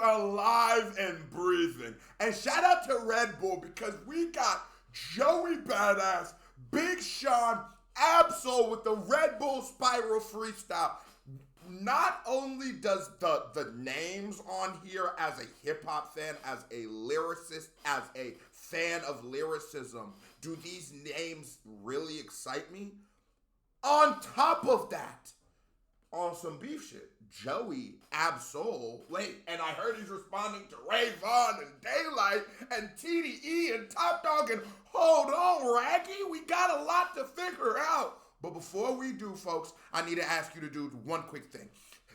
alive and breathing. And shout out to Red Bull because we got Joey Badass, Big Sean, Absol with the Red Bull Spiral Freestyle. Not only does the names on here as a hip-hop fan, as a lyricist, as a fan of lyricism, do these names really excite me? On top of that, on some beef shit, Joey, Absol, and I heard he's responding to Ray Vaughn and Daylyt and TDE and Top Dog, and hold on, Raggy, we got a lot to figure out. But before we do, folks, I need to ask you to do one quick thing.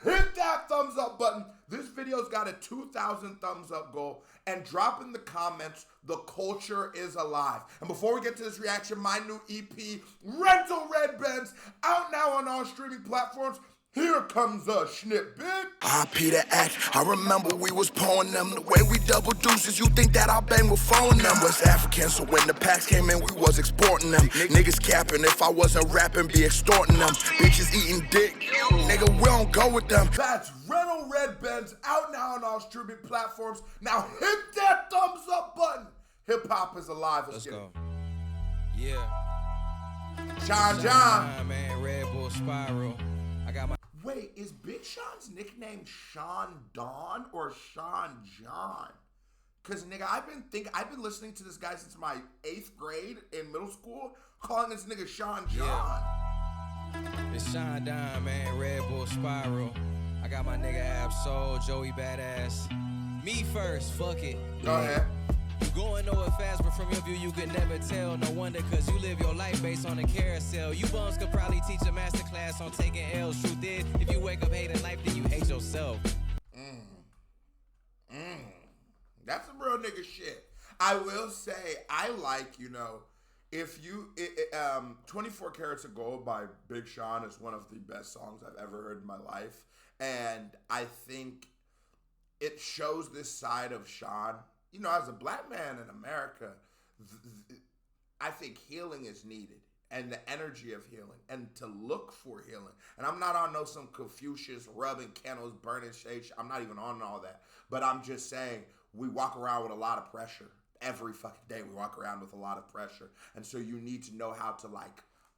Hit that thumbs up button. This video's got a 2,000 thumbs up goal. And drop in the comments, the culture is alive. And before we get to this reaction, my new EP, Rental Red Benz, out now on all streaming platforms. Here comes a snippet. I Peter Act. I remember we was pulling them. The way we double deuces, you think that I bang with phone them. West African, so when the packs came in, we was exporting them. Niggas capping, if I wasn't rapping, be extorting them. Bitches eating dick, nigga, we don't go with them. That's Rental Red Benz, out now on all streaming platforms. Now hit that thumbs up button. Hip hop is alive. Let's get go. It. Yeah. John. Man, Red Bull Spiral. I got my. Wait, is Big Sean's nickname Sean Don or Sean John? Cause nigga, I've been listening to this guy since my 8th grade in middle school, calling this nigga Sean John. Yeah. It's Sean Don, man, Red Bull Spiral. I got my nigga Absol, Joey Badass. Me first, fuck it. Go ahead. You going nowhere fast, but from your view you could never tell. No wonder, cause you live your life based on a carousel. You bums could probably teach a masterclass on taking L's. Truth is, if you wake up hating life, then you hate yourself. That's some real nigga shit. I will say, I like, if you, 24 Carats of Gold by Big Sean is one of the best songs I've ever heard in my life. And I think it shows this side of Sean. As a black man in America, I think healing is needed and the energy of healing and to look for healing. And I'm not on some Confucius rubbing candles, burning shade. I'm not even on all that. But I'm just saying we walk around with a lot of pressure. Every fucking day we walk around with a lot of pressure. And so you need to know how to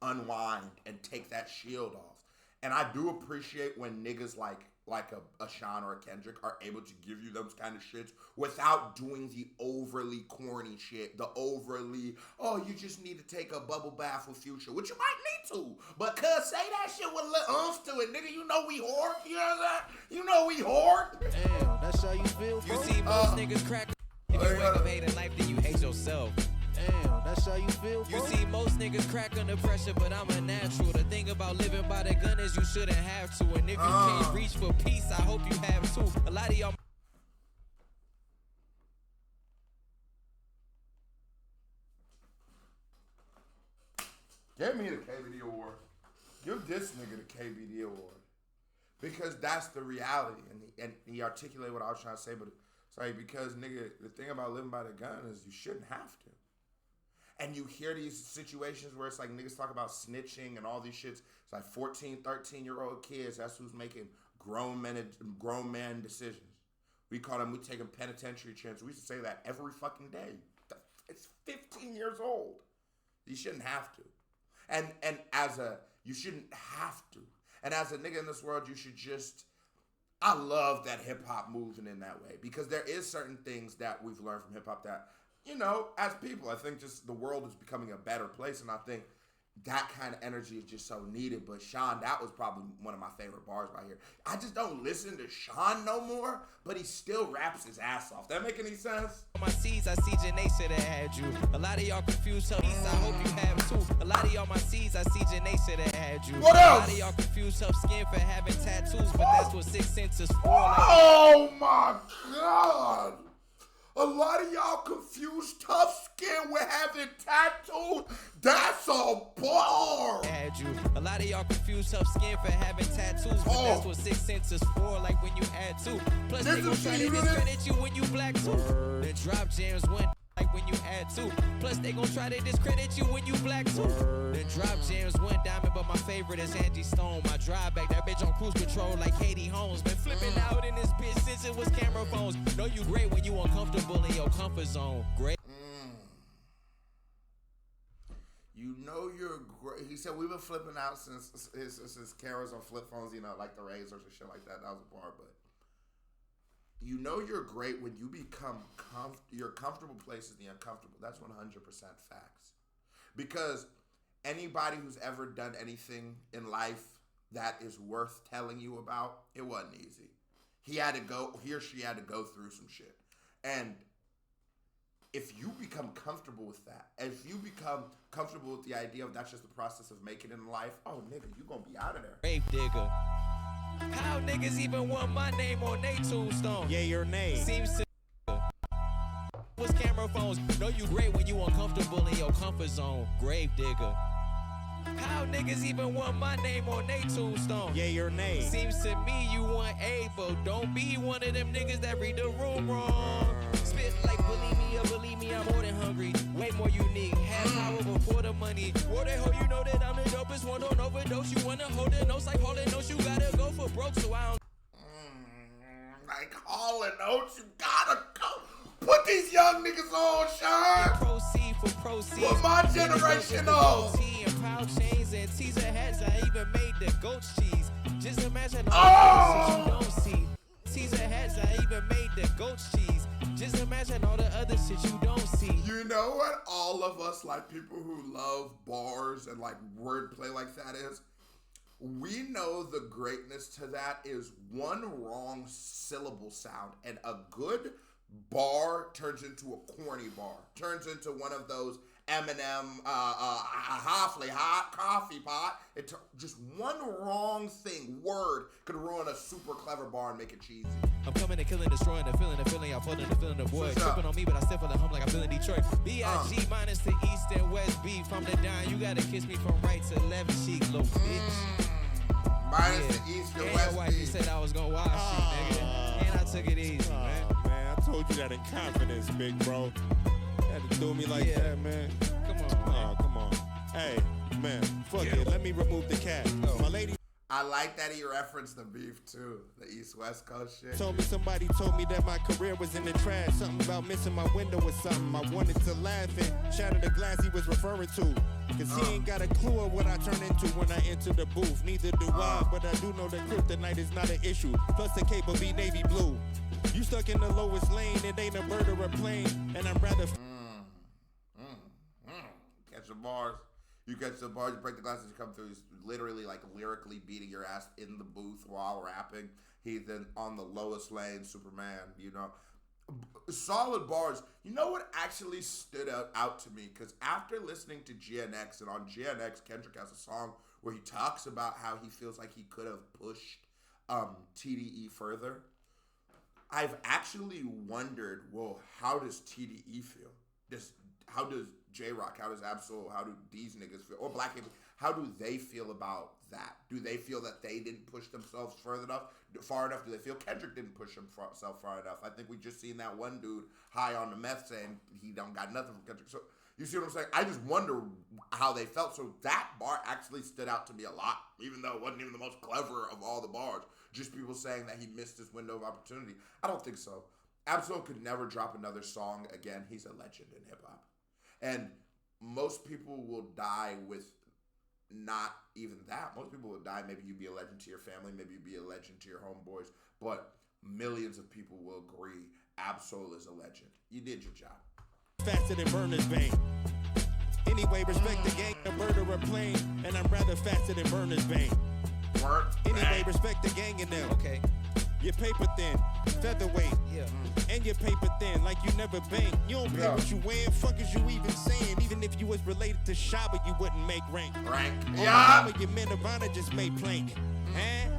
unwind and take that shield off. And I do appreciate when niggas like a Sean or a Kendrick are able to give you those kind of shits without doing the overly corny shit, the overly, oh, you just need to take a bubble bath with Future, which you might need to, but cuz say that shit with a little oomph to it, nigga, you know we whore, you know what I'm saying? You know we whore. Damn, that's how you feel, You see most niggas crack. If you wake up hating life, then you hate yourself. Damn, that's how you feel, You see most niggas crack under pressure, but I'm a natural. The thing about living by the gun is you shouldn't have to. And if you can't reach for peace, I hope you have too. A lot of y'all. Give me the KBD award. Give this nigga the KBD award. Because that's the reality. And he articulated what I was trying to say, but it's like, because nigga, the thing about living by the gun is you shouldn't have to. And you hear these situations where it's like niggas talk about snitching and all these shits. It's like 14, 13-year-old kids. That's who's making grown man decisions. We taking penitentiary chances. We used to say that every fucking day. It's 15 years old. You shouldn't have to. And you shouldn't have to. And as a nigga in this world, you should just, I love that hip hop moving in that way. Because there is certain things that we've learned from hip hop that, as people, I think just the world is becoming a better place, and I think that kind of energy is just so needed. But Sean, that was probably one of my favorite bars right here. I just don't listen to Sean no more, but he still raps his ass off. That make any sense? On my seeds, I see Janae should have had you. A lot of y'all confused tough peace, I hope you have too. A lot of y'all my seeds, I see Janae should have had you. What else? A lot of y'all confused tough skin for having tattoos, but that's what 6 cents is for. Oh my God. A lot of y'all confused tough skin with having tattoos. That's a bar. Had you. A lot of y'all confused tough skin for having tattoos, but that's what 6 cents is for, like when you had two. Plus they gon' try to discredit you when you black too. Then drop jams went like when you had two. Plus they gon' try to discredit you when you black too. Then drop jams went diamond, but my favorite is Angie Stone. My drive back, that bitch on cruise control like Katie Holmes. Been flipping out in this bitch since it was camera. camera phones. Know you great when you uncomfortable in your comfort zone. Great. You know you're great. He said we've been flipping out since cameras on flip phones, you know, like the Razors and shit like that. That was a bar, but you know you're great when you become your comfortable place is the uncomfortable. That's 100% facts. Because anybody who's ever done anything in life that is worth telling you about, it wasn't easy. He or she had to go through some shit. And if you become comfortable with that, if you become comfortable with the idea of that's just the process of making it in life, oh nigga, you gonna be out of there. Grave digger. How niggas even want my name on they tombstone? Yay or nay? Seems to was camera phones. Know you great when you uncomfortable in your comfort zone. Grave digger. How niggas even want my name on they tombstone? Yay or nay? Seems to me you want A, but don't be one of them niggas that read the room wrong. Spit like believe me, I'm more than hungry. Way more unique. Have power before the money. Whoa, they hoe, you know that I'm the dopest one. Don't overdose. You wanna hold the notes like Hall & Oates. You gotta go for broke, so I don't. Like Hall & Oates, you gotta go. Put these young niggas on, Sean. Proceed for proceed. Put my generation on. And proud chains and teaser hats. I even made the goat's cheese. Just imagine all the shit you don't see. Teaser hats. I even made the goat's cheese. Just imagine all the other shit you don't see. You know what all of us, like people who love bars and like wordplay like that is? We know the greatness to that is one wrong syllable sound, and a good bar turns into a corny bar, turns into one of those Eminem, Hoffley hot coffee pot. Just one wrong word could ruin a super clever bar and make it cheesy. I'm coming and killing, destroying the feeling, y'all floating the feeling, the void. Tripping on me, but I still feel the hum like I'm feeling Detroit. B.I.G. minus the east and west beef. I'm the down, you gotta kiss me from right to left cheek, little bitch. Minus the east and west your wife, you said I was gonna wash you, nigga. And I took it easy, man. Man, I told you that in confidence, big bro. You had to do me like that, man. Come on, man. Come on. Hey, man, fuck it. Let me remove the cat. My lady I like that he referenced the beef too, the East-West Coast shit. somebody told me that my career was in the trash. Something about missing my window or something. I wanted to laugh and shatter the glass he was referring to. Cause he ain't got a clue of what I turn into when I enter the booth. Neither do I, but I do know that kryptonite is not an issue. Plus the cape will be navy blue. You stuck in the lowest lane, it ain't a bird or a plane. And I'm rather Catch the bars. You catch the bars, you break the glasses, you come through. He's literally like lyrically beating your ass in the booth while rapping. He's then on the lowest lane, Superman, you know. Solid bars. You know what actually stood out to me? Because after listening to GNX, and on GNX, Kendrick has a song where he talks about how he feels like he could have pushed TDE further. I've actually wondered, well, how does TDE feel? How does J-Rock, how does Absol, how do these niggas feel, or black people, how do they feel about that? Do they feel that they didn't push themselves far enough? Do they feel Kendrick didn't push himself far enough? I think we just seen that one dude high on the meth saying he don't got nothing from Kendrick. So you see what I'm saying? I just wonder how they felt. So that bar actually stood out to me a lot, even though it wasn't even the most clever of all the bars. Just people saying that he missed his window of opportunity. I don't think so. Absol could never drop another song again. He's a legend in hip-hop. And most people will die with not even that. Most people will die. Maybe you be a legend to your family. Maybe you be a legend to your homeboys. But millions of people will agree Absol is a legend. You did your job. faster than Burner's vein. Anyway, respect the gang, a murderer plane, and I'm rather faster than Burner's vein. Anyway, respect the gang in them. Okay. Your paper thin, featherweight, Yeah. and your paper thin, like you never bang. You don't pay what you wearing, fuck is you even saying? Even if you was related to Shaba, you wouldn't make rank. Yeah. Your men of honor just made plank. Huh?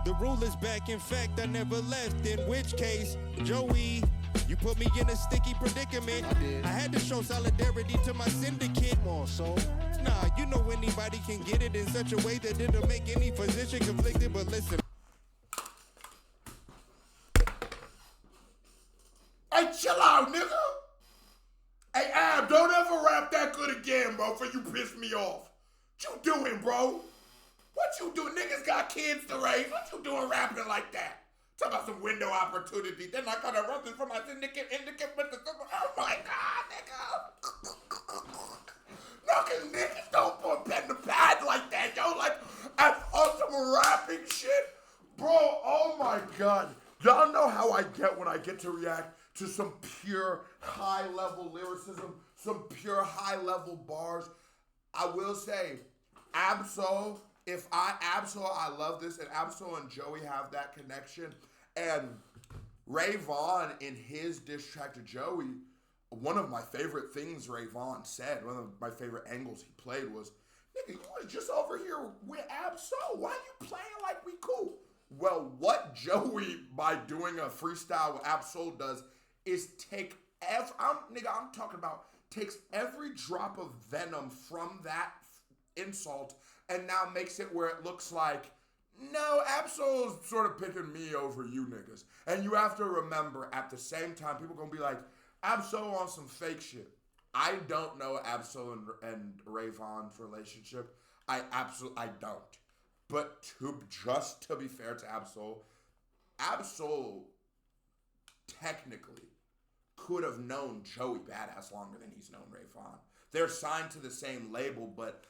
The rule is back, in fact, I never left. In which case, Joey, you put me in a sticky predicament. I did. I had to show solidarity to my syndicate. Come on, soul. Nah, you know anybody can get it in such a way that it'll make any physician conflicted, but listen. Hey, chill out, nigga. Hey, Ab, don't ever rap that good again, bro, before you piss me off. What you doing, bro? What you doing? Niggas got kids to raise. What you doing rapping like that? Talk about some window opportunity. Then I gotta run this for my syndicate, with the. Oh my God, nigga. No, cause niggas don't put pen to pad like that, yo. Like, on some rapping shit. Bro, oh my God. Y'all know how I get when I get to react to some pure high-level lyricism, some pure high-level bars. I will say, Absol, I love this, and Absol and Joey have that connection. And Ray Vaughn, in his diss track to Joey, one of my favorite things Ray Vaughn said, one of my favorite angles he played was, nigga, you was just over here with Absol. Why you playing like we cool? Well, what Joey, by doing a freestyle with Absol, does is take takes every drop of venom from that insult and now makes it where it looks like, no, Absol's sort of picking me over you niggas. And you have to remember, at the same time, people gonna be like, Absol on some fake shit. I don't know Absol and Ray Vaughn's relationship. I don't. But to be fair to Absol technically could have known Joey Badass longer than he's known Ray Vaughn. They're signed to the same label, but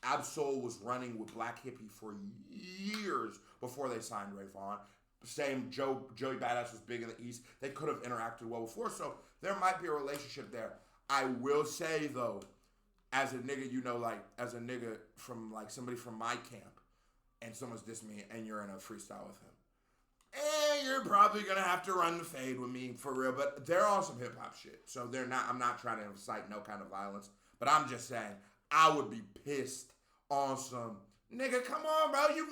Absol was running with Black Hippie for years before they signed Ray Vaughn. Same, Joey Badass was big in the East. They could have interacted well before, so there might be a relationship there. I will say, though, as a nigga, as a nigga from, somebody from my camp, and someone's dissing me, and you're in a freestyle with him, you're probably gonna have to run the fade with me, for real, but they're on some hip-hop shit, so I'm not trying to incite no kind of violence, but I'm just saying, I would be pissed on some, nigga, come on, bro, you're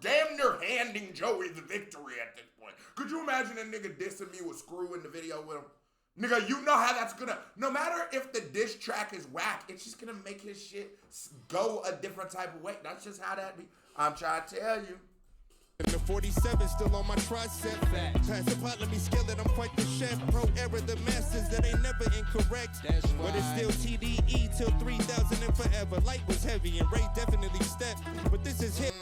damn near handing Joey the victory at this point. Could you imagine a nigga dissing me with Screw in the video with him? Nigga, you know how that's gonna, no matter if the diss track is whack, it's just gonna make his shit go a different type of way. That's just how that be. I'm trying to tell you. And the 47 still on my tricep. Pass the pot, let me scale it. I'm quite the chef. Pro era, the masters that ain't never incorrect. That's but it's right. still TDE till 3000 and forever. Light was heavy and Ray definitely stepped. But this is hip.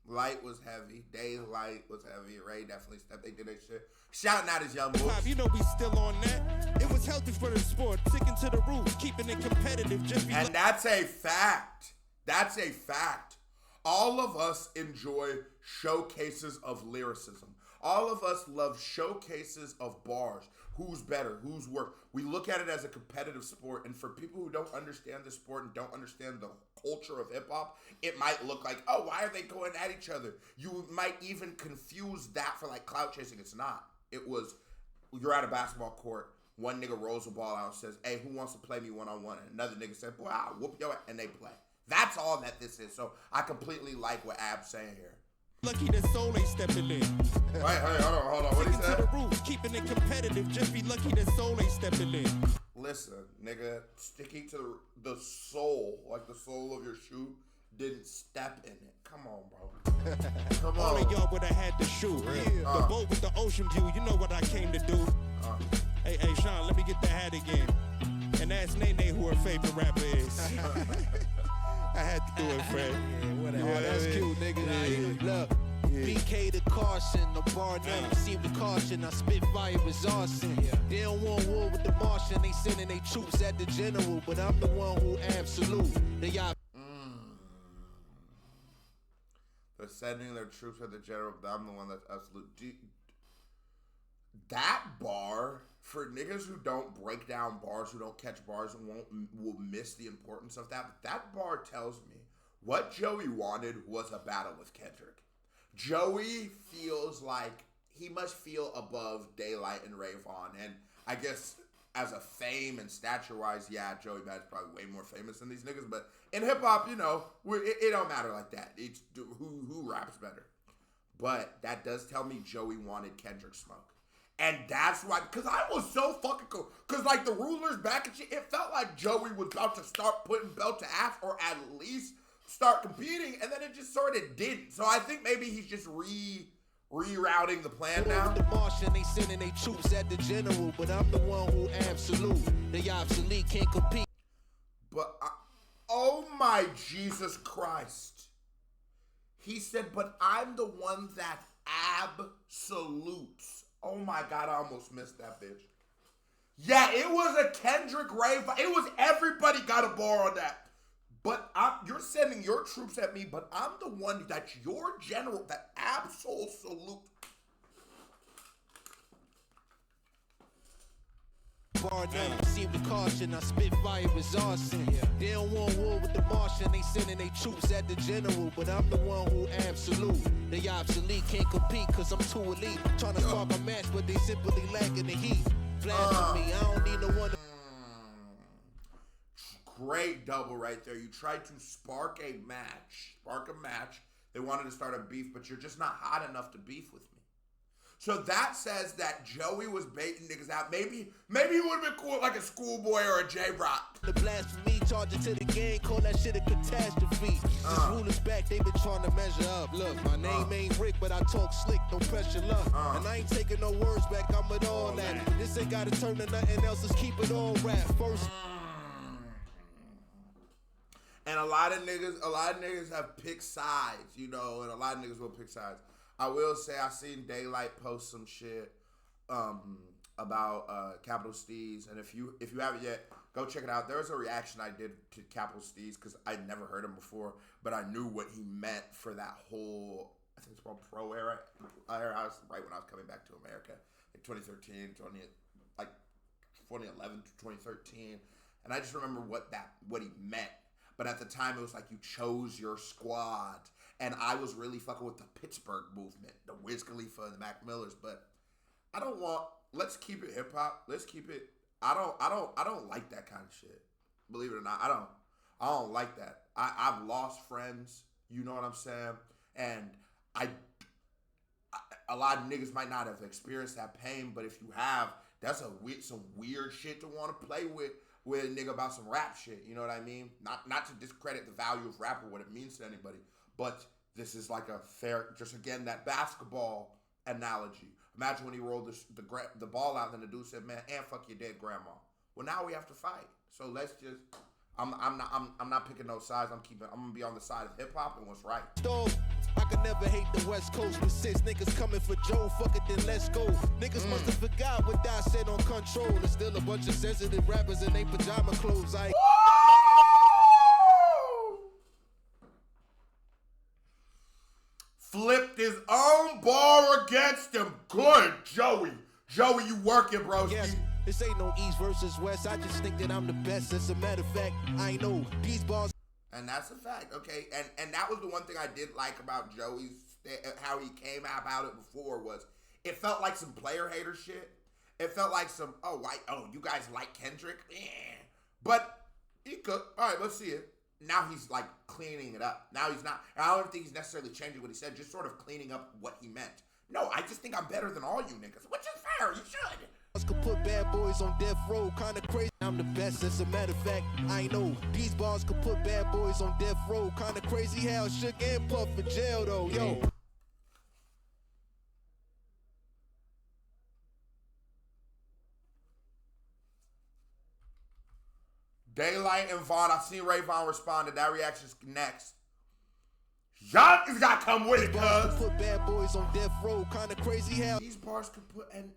Light was heavy. Daylyt was heavy. Ray definitely stepped. They did their shit. Shouting out his young boys. You know we still on that. It was healthy for the sport. Sticking to the rules, keeping it competitive. Just be and that's a fact. That's a fact. All of us enjoy showcases of lyricism. All of us love showcases of bars. Who's better? Who's worse? We look at it as a competitive sport, and for people who don't understand the sport and don't understand the culture of hip-hop, it might look like, oh, why are they going at each other? You might even confuse that for like clout chasing. It's not. It was, you're at a basketball court, one nigga rolls the ball out and says, hey, who wants to play me one-on-one? And another nigga said, boy, I'll whoop your ass, and they play. That's all that this is. So I completely like what Ab's saying here. Lucky that soul ain't stepping in. Wait, hold on. What he Sticking said? to the rules, keeping it competitive. Just be lucky that soul ain't stepping in. Listen, nigga, sticking to the sole, like the sole of your shoe, didn't step in it. Come on, bro. Come All on. of y'all would have had the shoe. The boat with the ocean view. You know what I came to do. Hey, Sean, let me get the hat again. And ask Nene who her favorite rapper is. I had to do it, Fred. Whatever. Yeah, Oh, that's yeah. cute, nigga. Yeah. Look, BK to Carson, the bar never see with caution. I spit fire as arson. They don't want war with the Martian. They sending their troops at the general, but I'm the one who absolute. They are. They're sending their troops at the general, but I'm the one that's absolute. That bar, for niggas who don't break down bars, who don't catch bars, and will miss the importance of that. But that bar tells me what Joey wanted was a battle with Kendrick. Joey feels like he must feel above Daylyt and Ray Vaughn, and I guess as a fame and stature-wise, yeah, Joey Bad's probably way more famous than these niggas. But in hip hop, you know, it don't matter like that. It's who raps better. But that does tell me Joey wanted Kendrick smoke. And that's why, because I was so fucking cool. Because, like, the rulers back and shit, it felt like Joey was about to start putting belt to ass or at least start competing. And then it just sort of didn't. So I think maybe he's just rerouting the plan now. The Martian, they sending their troops at the general, but I'm the one who absolute. They obsolete, can't compete. But, oh my Jesus Christ. He said, but I'm the one that absolutes. Oh my God, I almost missed that bitch. Yeah, it was a Kendrick Ray. It was everybody got a bar on that. But you're sending your troops at me, but I'm the one that's your general, that absolute. Bar none, see with caution, I spit fire as arson. They don't want war with the Martian, they sending their troops at the general, but I'm the one who absolute. They obsolete, can't compete cause I'm too elite. Trying to spark a match, but they simply lacking the heat. Blasphemy, I don't need no one to... Great double right there. You tried to spark a match. They wanted to start a beef, but you're just not hot enough to beef with me. So that says that Joey was baiting niggas out. Maybe he would have been cool like a Schoolboy or a J-Rock. The blasphemy, charge it to the game, call that shit a catastrophe. These rulers back, they been trying to measure up. Look, my name ain't Rick, but I talk slick, no pressure, luck. And I ain't taking no words back, I'm with all that. This ain't gotta turn to nothing else, let's keep it all rap. First. And a lot of niggas have picked sides, you know, and a lot of niggas will pick sides. I will say I seen Daylyt post some shit about Capital Steez, and if you haven't yet, go check it out. There was a reaction I did to Capital Steez because I'd never heard him before, but I knew what he meant for that whole, I think it's called pro era. I was right when I was coming back to America, like 2011 to 2013, and I just remember what he meant. But at the time, it was like you chose your squad. And I was really fucking with the Pittsburgh movement, the Wiz Khalifa and the Mac Millers. But let's keep it hip hop. Let's keep it. I don't like that kind of shit. Believe it or not, I don't like that. I've lost friends. You know what I'm saying? And a lot of niggas might not have experienced that pain. But if you have, that's some weird shit to want to play with a nigga about some rap shit, you know what I mean? Not to discredit the value of rap or what it means to anybody, but this is like a fair, just again, that basketball analogy. Imagine when he rolled the ball out and the dude said, man, and fuck your dead grandma. Well, now we have to fight. So let's just, I'm not picking no sides. I'm gonna be on the side of hip hop and what's right. I could never hate the West Coast with 6 niggas coming for Joe. Fuck it, then let's go. Niggas must have forgot what I said on Control. There's still a bunch of sensitive rappers in their pajama clothes. Flipped his own bar against him. Good, Joey. Joey, you working, bro. Yes. This ain't no East versus West. I just think that I'm the best. As a matter of fact, I know these bars. And that's a fact, okay? And that was the one thing I did like about Joey's, how he came about it before, was it felt like some player hater shit. It felt like some, you guys like Kendrick? Yeah. But he could. All right, let's see it. Now he's like cleaning it up. Now he's not, I don't think he's necessarily changing what he said, just sort of cleaning up what he meant. No, I just think I'm better than all you niggas, which is fair, you should. Could put bad boys on death row, kinda crazy. I'm the best, as a matter of fact, I know these bars could put bad boys on death row, kinda crazy how Shook and Puff in jail though, yo. Daylyt and Vaughn, I seen Ray Vaughn responded. That reaction's next. Y'all niggas gotta come with it, cuz. Put bad boys on death row, kinda crazy how these bars could put, and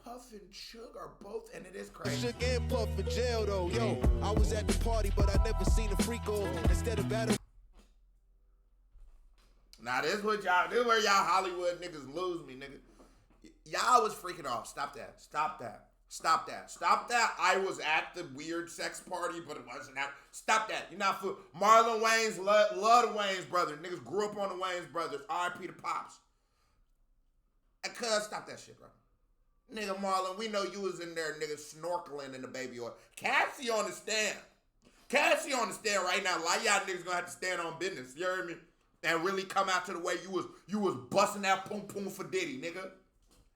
Puff and Suge are both, and it is crazy. Shook and Puff in jail though, yo. I was at the party, but I never seen a freak off. Instead of battle. Now this is where y'all Hollywood niggas lose me, nigga. Y'all was freaking off. Stop that. I was at the weird sex party, but it wasn't that. Stop that. You're not fool. Marlon Wayans, love the Wayans brothers. Niggas grew up on the Wayans brothers. R.I.P. to Pops. And cuz, stop that shit, bro. Nigga Marlon, we know you was in there, nigga, snorkeling in the baby oil. Cassie on the stand right now. A lot of y'all niggas gonna have to stand on business. You heard me? And really come out to the way you was busting that pum pum for Diddy, nigga.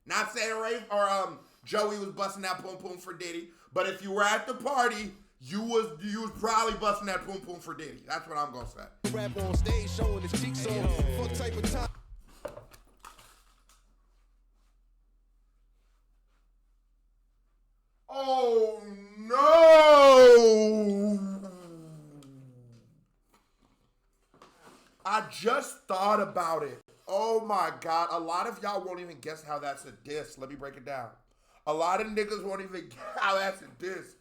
Not saying Ray or Joey was busting that pum pum for Diddy, but if you were at the party, you was probably busting that pum pum for Diddy. That's what I'm gonna say. Rap on stage showing his cheeks on. Fuck type of time. Oh no! I just thought about it. Oh my God. A lot of y'all won't even guess how that's a diss. Let me break it down. A lot of niggas won't even guess how that's a diss.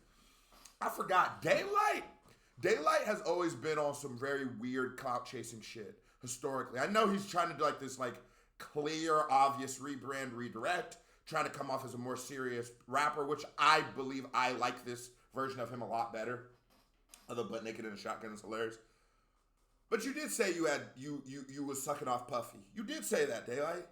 I forgot. Daylyt has always been on some very weird clout chasing shit historically. I know he's trying to do like this like clear, obvious rebrand, redirect, trying to come off as a more serious rapper, which I believe I like this version of him a lot better. Although butt naked in a shotgun is hilarious. But you did say you was sucking off Puffy. You did say that, Daylyt.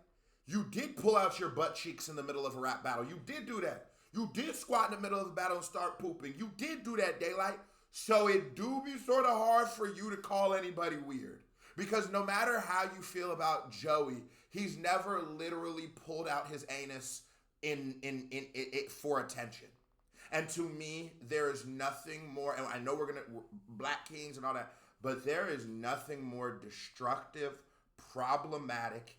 You did pull out your butt cheeks in the middle of a rap battle. You did do that. You did squat in the middle of the battle and start pooping. You did do that, Daylyt. So it do be sort of hard for you to call anybody weird. Because no matter how you feel about Joey, he's never literally pulled out his anus in for attention. And to me, there is nothing more, and I know we're Black Kings and all that, but there is nothing more destructive, problematic,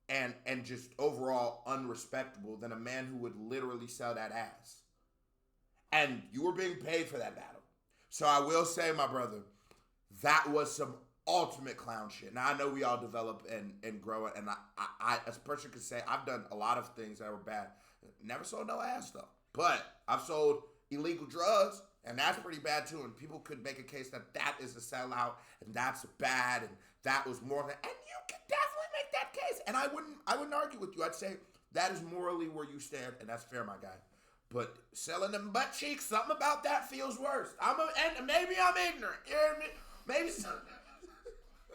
and just overall unrespectable than a man who would literally sell that ass. And you were being paid for that battle. So I will say, my brother, that was some ultimate clown shit. Now, I know we all develop and grow, and I as a person could say, I've done a lot of things that were bad. Never sold no ass, though. But I've sold illegal drugs, and that's pretty bad, too. And people could make a case that that is a sellout, and that's bad, and that was more than... And you could definitely make that case. And I wouldn't argue with you. I'd say that is morally where you stand, and that's fair, my guy. But selling them butt cheeks, something about that feels worse. And maybe I'm ignorant. You hear me? Maybe so.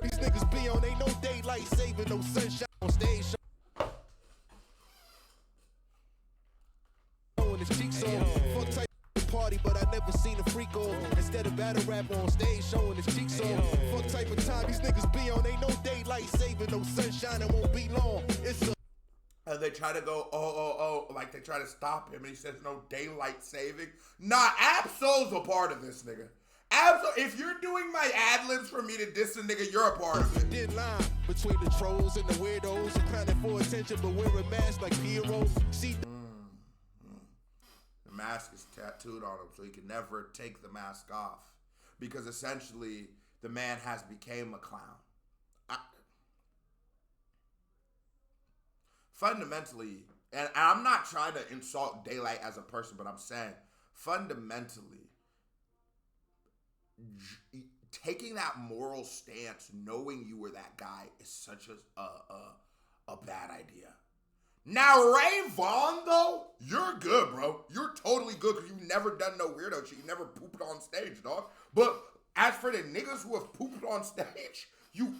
These niggas be on, ain't no daylight saving, no sunshine on stage. On his cheeks on, fuck type of party, but I never seen a freak on. Instead of battle rap on stage, showing his cheeks on. Fuck type of time these niggas be on, ain't no daylight saving, no sunshine, it won't be long. It's a and they try to go, like they try to stop him, and he says no daylight saving. Nah, Absol's a part of this, nigga. Absol, if you're doing my ad-libs for me to diss a nigga, you're a part of it. thin line between the trolls and the weirdos who clowning for attention but wearing masks like heroes. See, the mask is tattooed on him, so he can never take the mask off. Because essentially, the man has become a clown. Fundamentally, and I'm not trying to insult Daylyt as a person, but I'm saying, fundamentally, taking that moral stance, knowing you were that guy, is such a bad idea. Now, Ray Vaughn, though, you're good, bro. You're totally good because you've never done no weirdo shit. You never pooped on stage, dog. But as for the niggas who have pooped on stage, you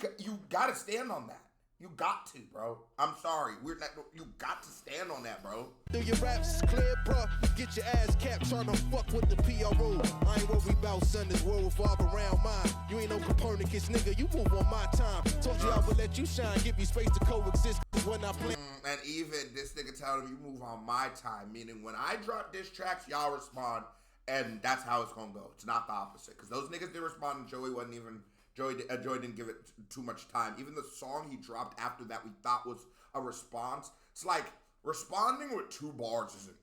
got to stand on that. You got to, bro. I'm sorry. You got to stand on that, bro. do your raps clear, bro? Get your ass capped trying to fuck with the PRO. I ain't worried about son, this world revolve around mine. You ain't no Copernicus, nigga. You move on my time. Told you I would let you shine, give you space to coexist when I play. And even this nigga telling him you move on my time, meaning when I drop diss tracks, y'all respond, and that's how it's gonna go. It's not the opposite, because those niggas did respond, and Joey wasn't even. Joey didn't give it too much time. Even the song he dropped after that we thought was a response. It's like responding with 2 bars isn't.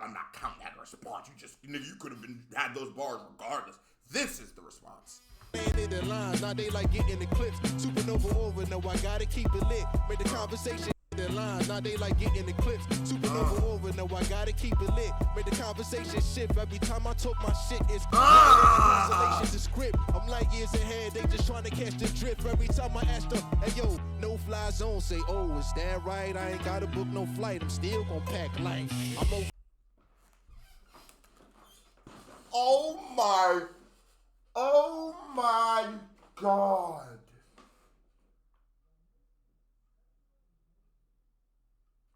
I'm not counting that response. You could have had those bars regardless. This is the response. In the lines, now they like getting the clips. Supernova over, no, I gotta keep it lit. Made the conversation in the lines, now they like getting the clips. Supernova over, no, I gotta keep it lit. Made the conversation shift every time I talk my shit. It's the script. I'm like years ahead, they just trying to catch the drift. Every time I ask them, hey yo, no fly zone, say, oh, is that right? I ain't gotta book no flight, I'm still gonna pack light. I'm over. Oh my God.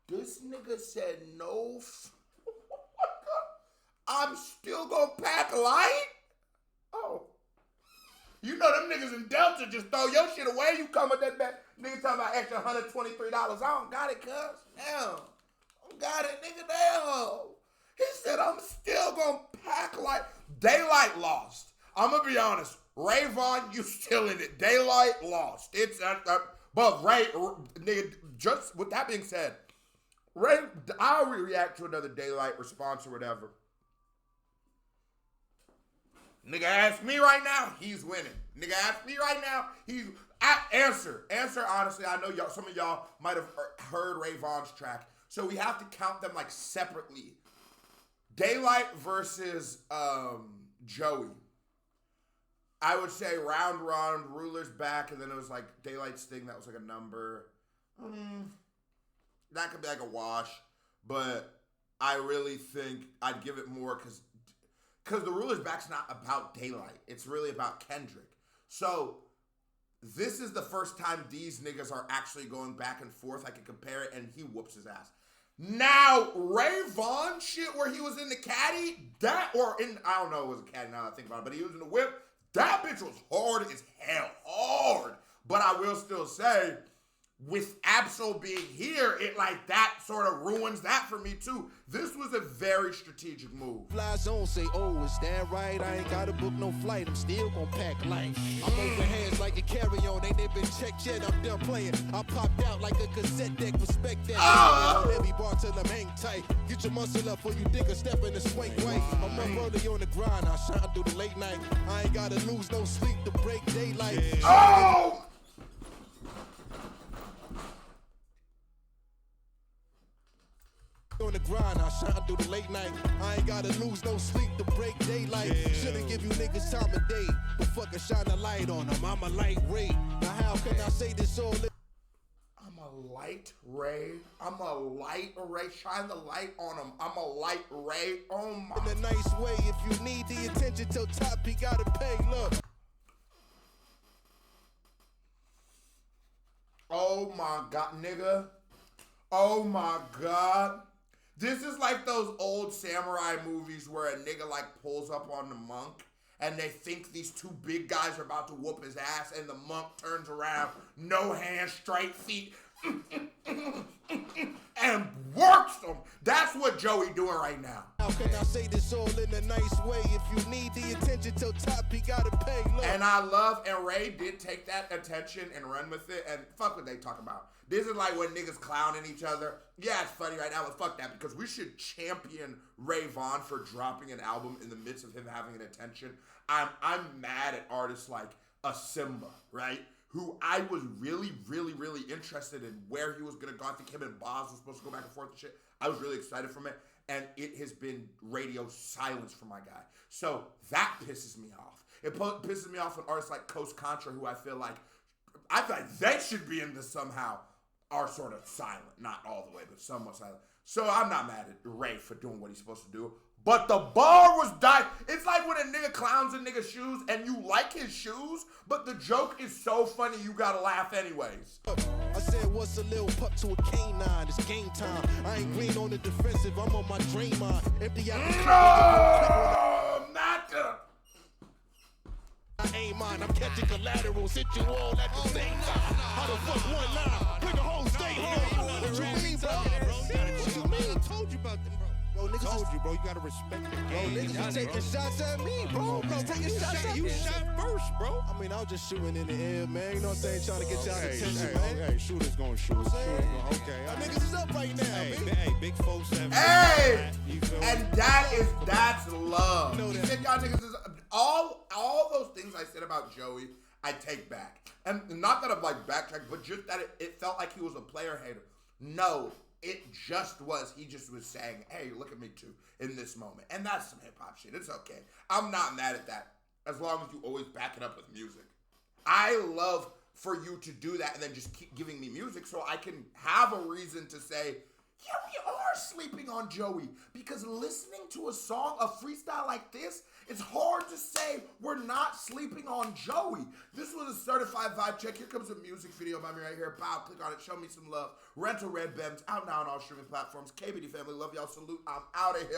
This nigga said no. I'm still gonna pack light? Oh. You know them niggas in Delta just throw your shit away. You come with that back. Nigga talking about extra $123. I don't got it, cuz. Damn. I don't got it, nigga. Damn. He said, I'm still gonna pack light. Daylyt lost. I'm gonna be honest. Ray Vaughn, you still in it. Daylyt lost. It's but Ray, nigga, just with that being said, Ray, I'll react to another Daylyt response or whatever. Nigga ask me right now, he's winning. Nigga ask me right now, Answer, honestly, I know y'all. Some of y'all might have heard Ray Vaughn's track, so we have to count them like separately. Daylyt versus Joey. I would say round, Ruler's back, and then it was like Daylight's thing that was like a number. That could be like a wash, but I really think I'd give it more because the Ruler's back's not about Daylyt. It's really about Kendrick. So this is the first time these niggas are actually going back and forth. I can compare it, and he whoops his ass. Now, Ray Vaughn shit where he was in the caddy, I don't know, it was a caddy now that I think about it, but he was in the whip. That bitch was hard as hell. Hard. But I will still say, with Absol being here, it like that sort of ruins that for me too. This was a very strategic move. Fly zone say, oh, is that right? I ain't gotta book no flight. I'm still gon' pack light. I'm over hands like a carry-on. Ain't they been checked yet? I'm done playing. I popped out like a cassette deck. Respect that. Every bar till I'm hang tight. Get your muscle up before you think of stepping the swing way. I'm up early on the grind. I shine through the late night. I ain't gotta lose no sleep to break daylight. Oh! On the grind, I shine through the late night. I ain't gotta lose no sleep to break daylight. Shouldn't give you niggas time of day, but fucking shine a light on them. I'm a light ray. Now how can I say this all? I'm a light ray. I'm a light ray. Shine the light on him. I'm a light ray. Oh my. In a nice way, if you need the attention till top, he gotta pay. Look. Oh my God, nigga. Oh my God. This is like those old samurai movies where a nigga like pulls up on the monk and they think these two big guys are about to whoop his ass and the monk turns around, no hands, straight feet, and works them. That's what Joey doing right now. How can I say this all in a nice way? If you need the attention till top, he gotta pay. Look. And I love, and Ray did take that attention and run with it, and fuck what they talk about. This is like when niggas clowning each other. Yeah, it's funny right now, but fuck that, because we should champion Ray Vaughn for dropping an album in the midst of him having an attention. I'm mad at artists like a Simba, right? Who I was really interested in where he was gonna go. I think him and Boz was supposed to go back and forth and shit. I was really excited from it, and it has been radio silence for my guy. So that pisses me off. It pisses me off when artists like Coast Contra, who I feel like they should be in this somehow, are sort of silent. Not all the way, but somewhat silent. So I'm not mad at Ray for doing what he's supposed to do. But the bar was dying. It's like when a nigga clowns a nigga's shoes and you like his shoes, but the joke is so funny you gotta laugh anyways. I said, what's a little pup to a canine? It's game time. I ain't green on the defensive. I'm on my dream on. Empty out the No, not the. I ain't mine. I'm catching collaterals. Hit you all at the same time. How the fuck one line? Bring the whole state here. What you mean, bro? What you mean? Told you about them, bro. Bro, niggas Told you, bro. You gotta respect the game. Bro, niggas was taking shots at me, bro. Taking shots at me. You shot first, bro. I mean, I was just shooting in the air, man. You know what I'm saying? Trying to get y'all attention, man. Hey, shooters gonna shoot. Okay. Y'all niggas is up right now, Hey, big 4-7. Hey! You feel me? And that's love. know You that. said y'all niggas is all those things I said about Joey, I take back. And not that I'm like backtracking, but just that it felt like he was a player hater. No, it just was. He just was saying, hey, look at me too in this moment. And that's some hip hop shit. It's okay. I'm not mad at that as long as you always back it up with music. I love for you to do that and then just keep giving me music so I can have a reason to say, yeah, we are sleeping on Joey, because listening to a song, a freestyle like this, it's hard to say we're not sleeping on Joey. This was a certified vibe check. Here comes a music video by me right here. Bow, click on it, show me some love. Rental Red Bems, out now on all streaming platforms. KBD family, love y'all, salute. I'm out of here.